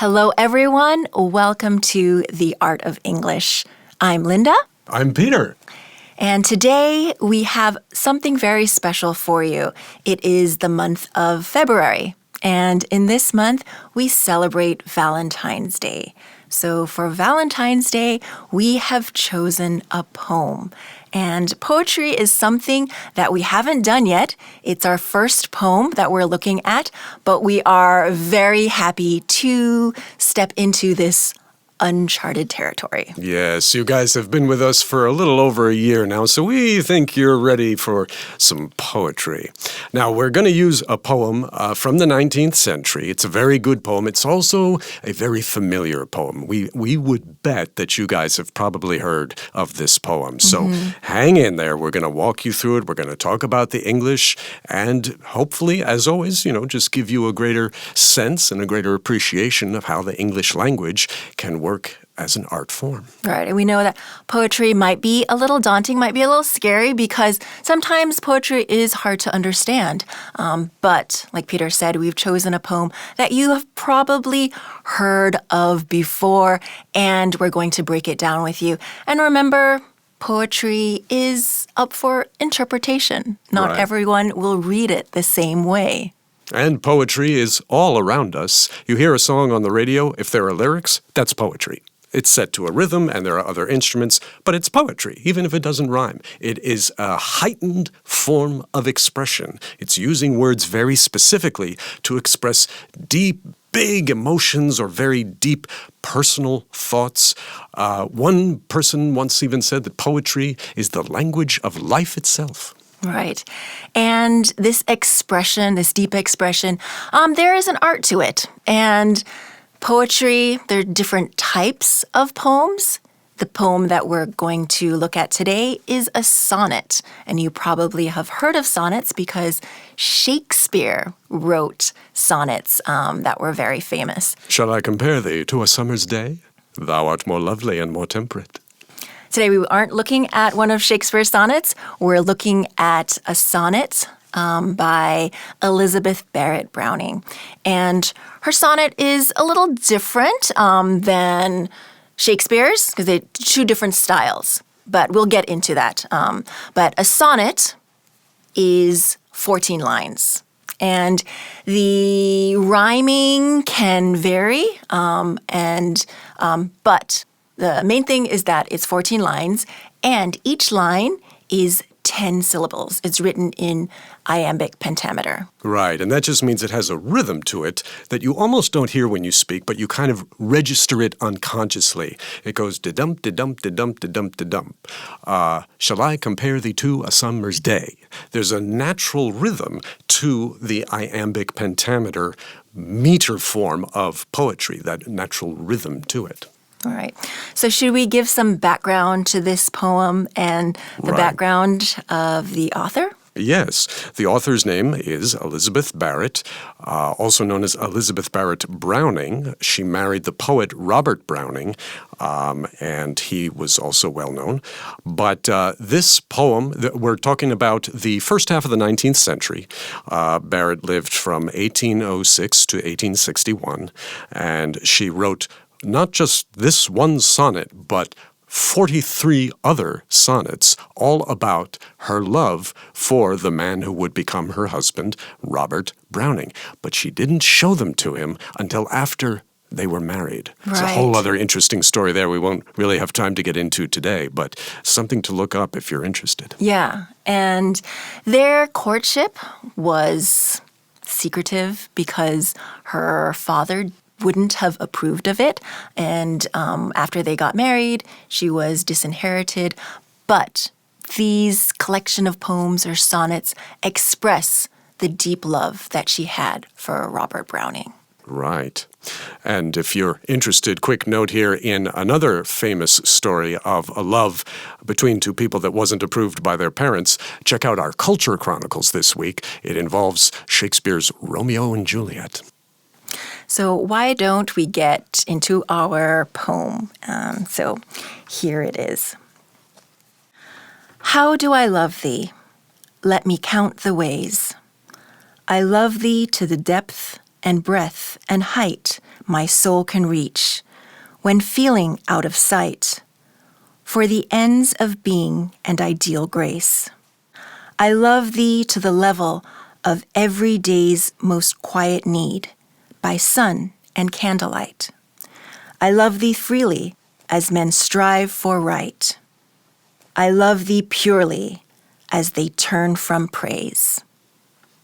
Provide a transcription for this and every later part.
Hello, everyone. Welcome to The Art of English. I'm Linda. I'm Peter. And today we have something very special for you. It is the month of February. And in this month, we celebrate Valentine's Day. So for Valentine's Day, we have chosen a poem. And poetry is something that we haven't done yet. It's our first poem that we're looking at, but we are very happy to step into this uncharted territory. Yes, you guys have been with us for a little over a year now, so we think you're ready for some poetry. Now, we're going to use a poem from the 19th century. It's a very good poem. It's also a very familiar poem. We would bet that you guys have probably heard of this poem. So hang in there. We're going to walk you through it. We're going to talk about the English and hopefully, as always, just give you a greater sense and a greater appreciation of how the English language can work as an art form. Right. And we know that poetry might be a little daunting, might be a little scary because sometimes poetry is hard to understand. But like Peter said, we've chosen a poem that you have probably heard of before, and we're going to break it down with you. And remember, poetry is up for interpretation. Not everyone will read it the same way. And poetry is all around us. You hear a song on the radio, if there are lyrics, that's poetry. It's set to a rhythm and there are other instruments, but it's poetry, even if it doesn't rhyme. It is a heightened form of expression. It's using words very specifically to express deep, big emotions or very deep personal thoughts. One person once even said that poetry is the language of life itself. Right. And this expression, this deep expression, there is an art to it. And poetry, there are different types of poems. The poem that we're going to look at today is a sonnet. And you probably have heard of sonnets because Shakespeare wrote sonnets that were very famous. Shall I compare thee to a summer's day? Thou art more lovely and more temperate. Today, we aren't looking at one of Shakespeare's sonnets. We're looking at a sonnet by Elizabeth Barrett Browning. And her sonnet is a little different than Shakespeare's because they're two different styles. But we'll get into that. But a sonnet is 14 lines. And the rhyming can vary, but the main thing is that it's 14 lines, and each line is 10 syllables. It's written in iambic pentameter. Right, and that just means it has a rhythm to it that you almost don't hear when you speak, but you kind of register it unconsciously. It goes da-dum, da-dum, da-dum, da-dum, da-dum. Shall I compare thee to a summer's day? There's a natural rhythm to the iambic pentameter meter form of poetry, that natural rhythm to it. All right. So should we give some background to this poem and the background of the author? Yes. The author's name is Elizabeth Barrett, also known as Elizabeth Barrett Browning. She married the poet Robert Browning, and he was also well known. But this poem, we're talking about the first half of the 19th century. Barrett lived from 1806 to 1861, and she wrote not just this one sonnet, but 43 other sonnets, all about her love for the man who would become her husband, Robert Browning. But she didn't show them to him until after they were married. Right. It's a whole other interesting story there we won't really have time to get into today, but something to look up if you're interested. Yeah, and their courtship was secretive because her father wouldn't have approved of it. And after they got married, she was disinherited. But these collection of poems or sonnets express the deep love that she had for Robert Browning. Right. And if you're interested, quick note here in another famous story of a love between two people that wasn't approved by their parents, check out our Culture Chronicles this week. It involves Shakespeare's Romeo and Juliet. So why don't we get into our poem? So here it is. How do I love thee? Let me count the ways. I love thee to the depth and breadth and height my soul can reach when feeling out of sight for the ends of being and ideal grace. I love thee to the level of every day's most quiet need by sun and candlelight. I love thee freely as men strive for right. I love thee purely as they turn from praise.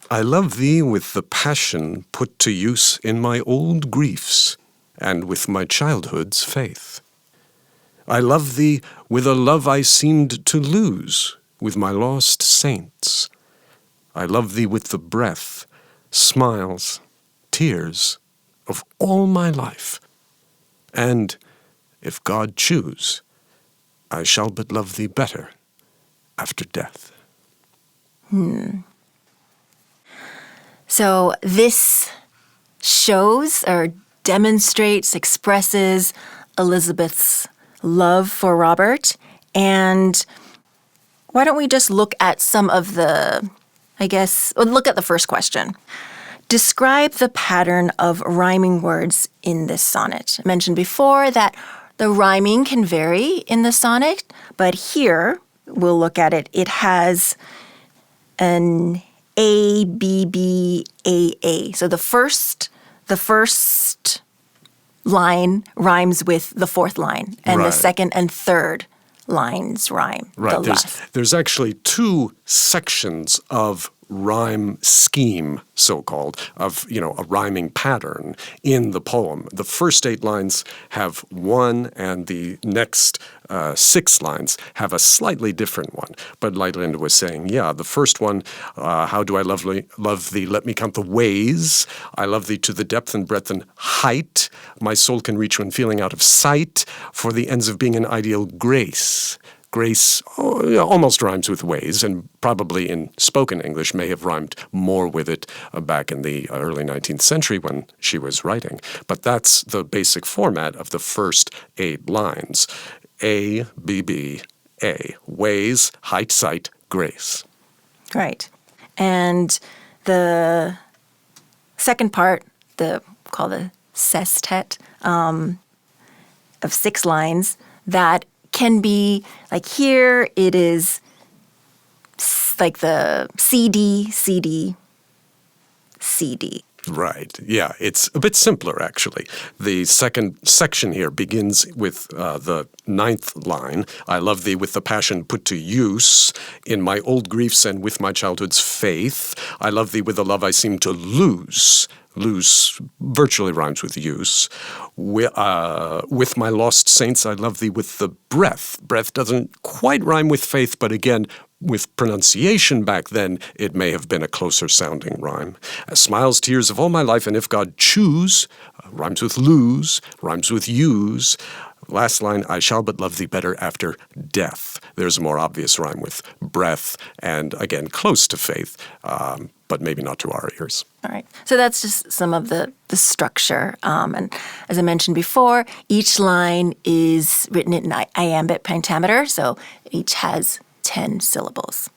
I love thee with the passion put to use in my old griefs and with my childhood's faith. I love thee with a love I seemed to lose with my lost saints. I love thee with the breath, smiles, tears of all my life. And, if God choose, I shall but love thee better after death. So this shows or demonstrates, expresses Elizabeth's love for Robert. And why don't we just look at some of the, look at the first question. Describe the pattern of rhyming words in this sonnet. I mentioned before that the rhyming can vary in the sonnet, but here we'll look at it. It has an A, B, B, A, A. So the first line rhymes with the fourth line, and the second and third lines rhyme. Right. There's actually two sections of rhyme scheme, so-called, of, a rhyming pattern in the poem. The first 8 lines have one, and the next 6 lines have a slightly different one. But like Linda was saying, the first one, how do I love thee? Let me count the ways. I love thee to the depth and breadth and height. My soul can reach when feeling out of sight for the ends of being an ideal grace. Grace almost rhymes with ways, and probably in spoken English may have rhymed more with it back in the early 19th century when she was writing. But that's the basic format of the first 8 lines. A, B, B, A. Ways, height, sight, grace. Right. And the second part, called the sestet, of 6 lines, that can be, like here it is like the CD, CD, CD. Right. Yeah, it's a bit simpler, actually. The second section here begins with the 9th line. I love thee with the passion put to use in my old griefs and with my childhood's faith. I love thee with the love I seem to lose. Lose virtually rhymes with use. With my lost saints, I love thee with the breath. Breath doesn't quite rhyme with faith, but again, with pronunciation back then, it may have been a closer sounding rhyme. Smiles, tears of all my life, and if God choose, rhymes with lose, rhymes with use. Last line, I shall but love thee better after death. There's a more obvious rhyme with breath, and again, close to faith, but maybe not to our ears. All right. So that's just some of the structure. And as I mentioned before, each line is written in iambic pentameter, so each has 10 syllables.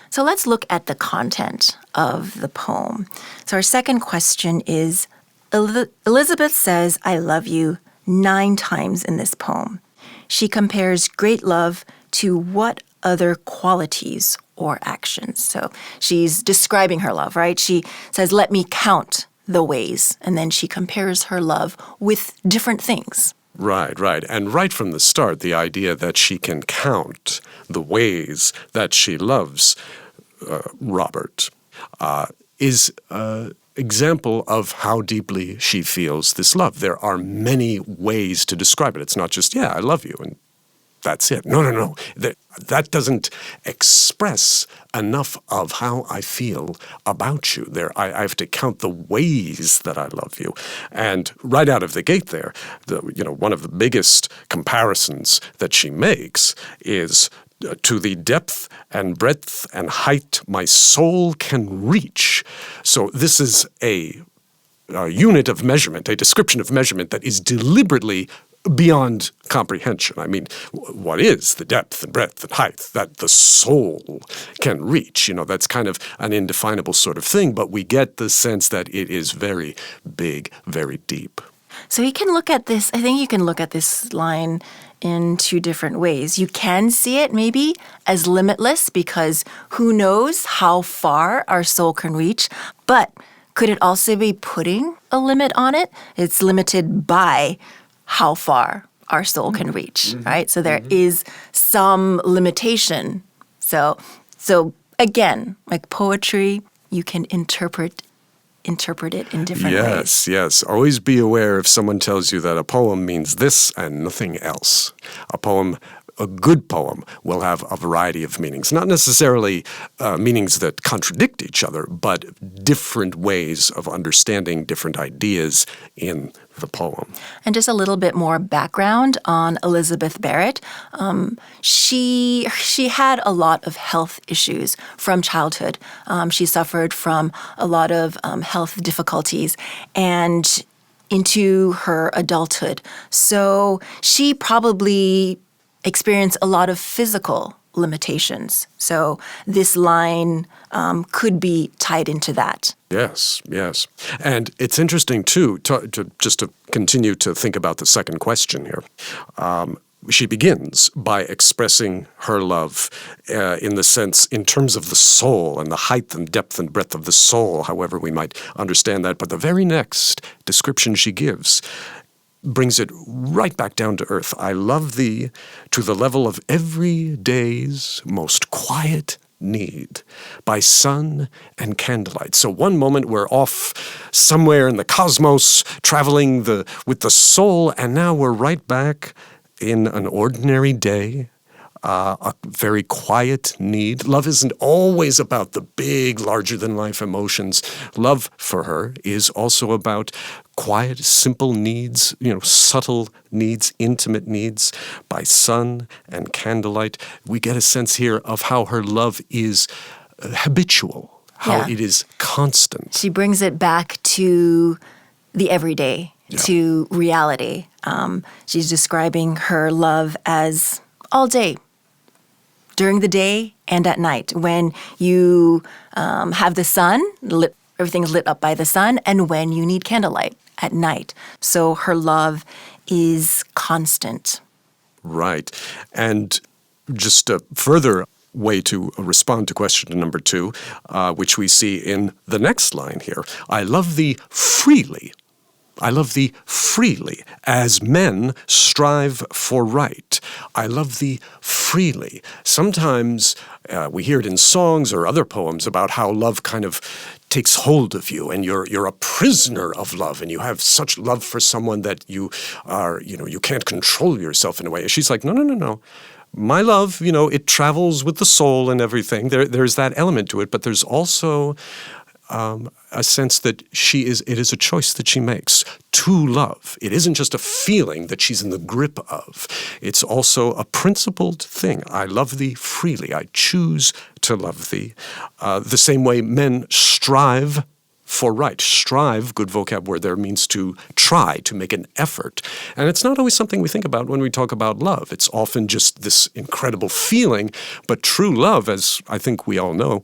So let's look at the content of the poem. So our second question is, Elizabeth says, I love you 9 times in this poem. She compares great love to what other qualities or actions? So she's describing her love, right? She says, let me count the ways, and then she compares her love with different things. Right. And right from the start, the idea that she can count the ways that she loves Robert is an example of how deeply she feels this love. There are many ways to describe it. It's not just, I love you, and that's it. No. That doesn't express enough of how I feel about you. I have to count the ways that I love you. And right out of the gate there, one of the biggest comparisons that she makes is to the depth and breadth and height my soul can reach. So this is a unit of measurement, a description of measurement that is deliberately beyond comprehension. I mean, what is the depth and breadth and height that the soul can reach? That's kind of an indefinable sort of thing, but we get the sense that it is very big, very deep. So you can look at this, I think you can look at this line in two different ways. You can see it maybe as limitless because who knows how far our soul can reach, but could it also be putting a limit on it? It's limited by how far our soul can reach, right? So there is some limitation. So again, like poetry, you can interpret it in different ways. Yes. Always be aware if someone tells you that a poem means this and nothing else. A good poem will have a variety of meanings, not necessarily meanings that contradict each other, but different ways of understanding different ideas in the poem. And just a little bit more background on Elizabeth Barrett. She had a lot of health issues from childhood. She suffered from a lot of health difficulties and into her adulthood. So she probably experienced a lot of physical limitations. So this line could be tied into that. Yes. And it's interesting, too, to continue to think about the second question here. She begins by expressing her love in terms of the soul and the height and depth and breadth of the soul, however we might understand that. But the very next description she gives brings it right back down to earth. I love thee to the level of every day's most quiet need, by sun and candlelight. So one moment we're off somewhere in the cosmos, traveling with the soul, and now we're right back in an ordinary day, a very quiet need. Love isn't always about the big, larger-than-life emotions. Love for her is also about quiet, simple needs, subtle needs, intimate needs. By sun and candlelight, we get a sense here of how her love is habitual, how it is constant. She brings it back to the everyday, to reality. She's describing her love as all day, during the day and at night, when you have the sun, everything's lit up by the sun, and when you need candlelight at night. So her love is constant. Right. And just a further way to respond to question number 2, which we see in the next line here. I love thee freely. I love thee freely, as men strive for right. I love thee freely. Sometimes we hear it in songs or other poems about how love kind of takes hold of you, and you're a prisoner of love, and you have such love for someone that you can't control yourself in a way. And she's like, no. My love, it travels with the soul and everything. There's that element to it, but there's also a sense that it is a choice that she makes to love. It isn't just a feeling that she's in the grip of. It's also a principled thing. I love thee freely. I choose to love thee. The same way men strive for right. Strive, good vocab word there, means to try, to make an effort. And it's not always something we think about when we talk about love. It's often just this incredible feeling, but true love, as I think we all know,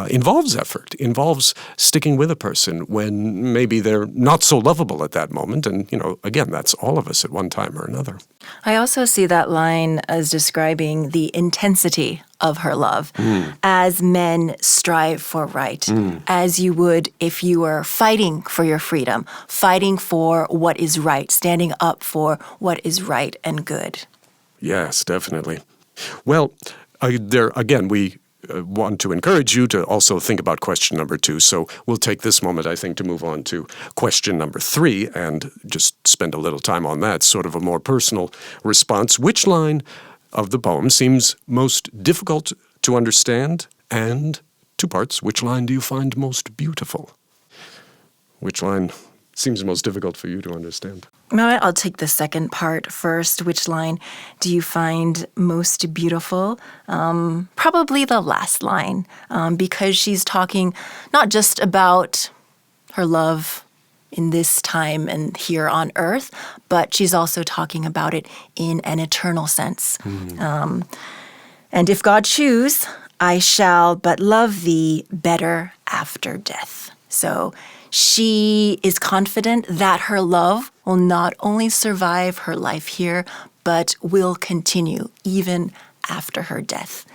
involves effort, involves sticking with a person when maybe they're not so lovable at that moment. And, again, that's all of us at one time or another. I also see that line as describing the intensity of her love, as men strive for right, as you would if you were fighting for your freedom, fighting for what is right, standing up for what is right and good. Yes, definitely. Well, we want to encourage you to also think about question number 2. So we'll take this moment, I think, to move on to question number 3 and just spend a little time on that, sort of a more personal response. Which line of the poem seems most difficult to understand? And 2 parts, which line do you find most beautiful? Which line seems most difficult for you to understand? I'll take the second part first. Which line do you find most beautiful? Probably the last line, because she's talking not just about her love in this time and here on earth, but she's also talking about it in an eternal sense. And if God choose, I shall but love thee better after death. So she is confident that her love will not only survive her life here, but will continue even after her death,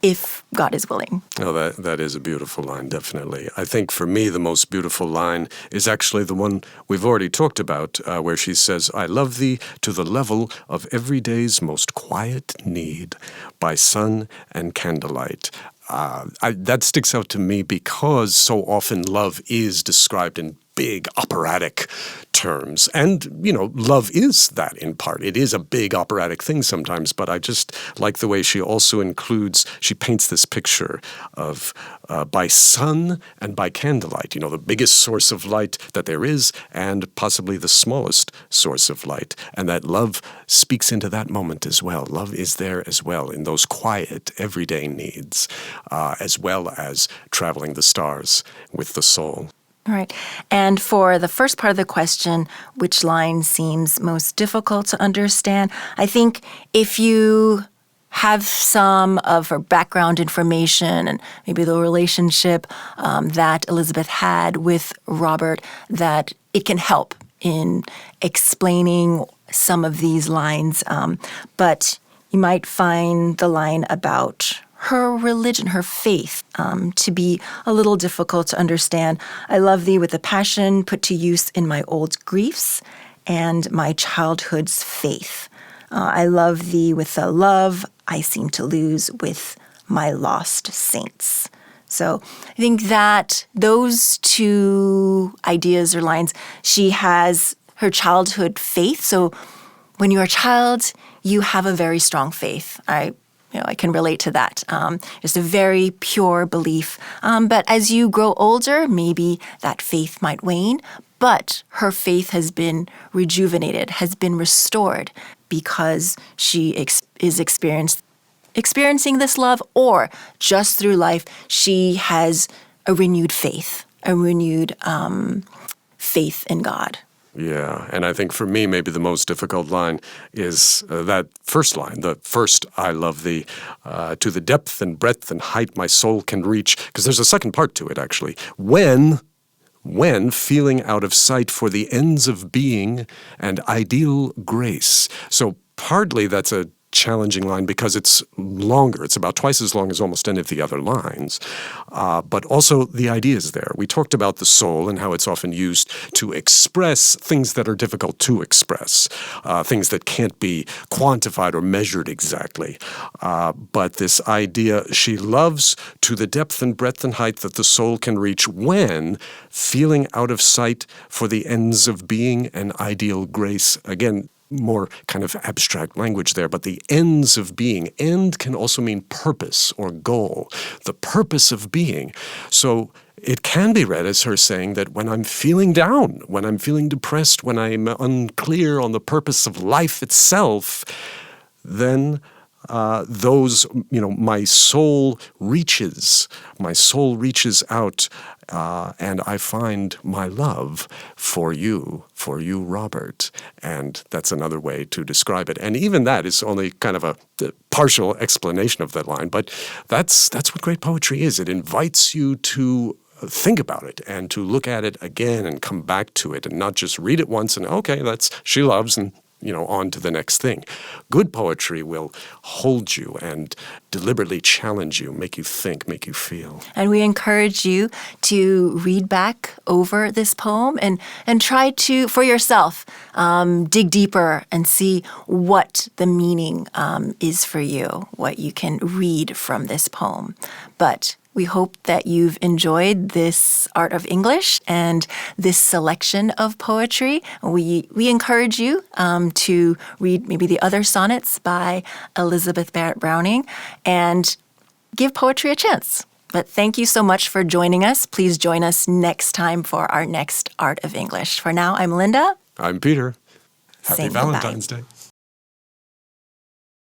if God is willing. Oh, that is a beautiful line, definitely. I think for me, the most beautiful line is actually the one we've already talked about, where she says, I love thee to the level of every day's most quiet need, by sun and candlelight. That sticks out to me because so often love is described in big operatic terms. And, love is that in part. It is a big operatic thing sometimes, but I just like the way she also she paints this picture of by sun and by candlelight, the biggest source of light that there is and possibly the smallest source of light. And that love speaks into that moment as well. Love is there as well in those quiet, everyday needs, as well as traveling the stars with the soul. All right. And for the first part of the question, which line seems most difficult to understand? I think if you have some of her background information and maybe the relationship that Elizabeth had with Robert, that it can help in explaining some of these lines. But you might find the line about her religion, her faith, to be a little difficult to understand. I love thee with a passion put to use in my old griefs and my childhood's faith. I love thee with a love I seem to lose with my lost saints. So I think that those two ideas or lines, she has her childhood faith. So when you're a child, you have a very strong faith. I can relate to that. Just a very pure belief. But as you grow older, maybe that faith might wane. But her faith has been rejuvenated, has been restored because she is experiencing this love, or just through life, she has a renewed faith, faith in God. Yeah, and I think for me, maybe the most difficult line is that first line, the first I love thee, to the depth and breadth and height my soul can reach, because there's a second part to it, actually. When feeling out of sight for the ends of being and ideal grace. So partly that's a challenging line because it's longer. It's about twice as long as almost any of the other lines. But also the idea is there. We talked about the soul and how it's often used to express things that are difficult to express, things that can't be quantified or measured exactly. But this idea, she loves to the depth and breadth and height that the soul can reach when feeling out of sight for the ends of being and ideal grace. Again, more kind of abstract language there, but the ends of being. End can also mean purpose or goal, the purpose of being. So it can be read as her saying that when I'm feeling down, when I'm feeling depressed, when I'm unclear on the purpose of life itself, then my soul reaches out, and I find my love for you, Robert. And that's another way to describe it. And even that is only kind of a partial explanation of that line, but that's what great poetry is. It invites you to think about it and to look at it again and come back to it and not just read it once and, okay, that's she loves and on to the next thing. Good poetry will hold you and deliberately challenge you, make you think, make you feel. And we encourage you to read back over this poem and try to, for yourself, dig deeper and see what the meaning is for you, what you can read from this poem. But we hope that you've enjoyed this Art of English and this selection of poetry. We encourage you to read maybe the other sonnets by Elizabeth Barrett Browning and give poetry a chance. But thank you so much for joining us. Please join us next time for our next Art of English. For now, I'm Linda. I'm Peter. Happy Say Valentine's Day.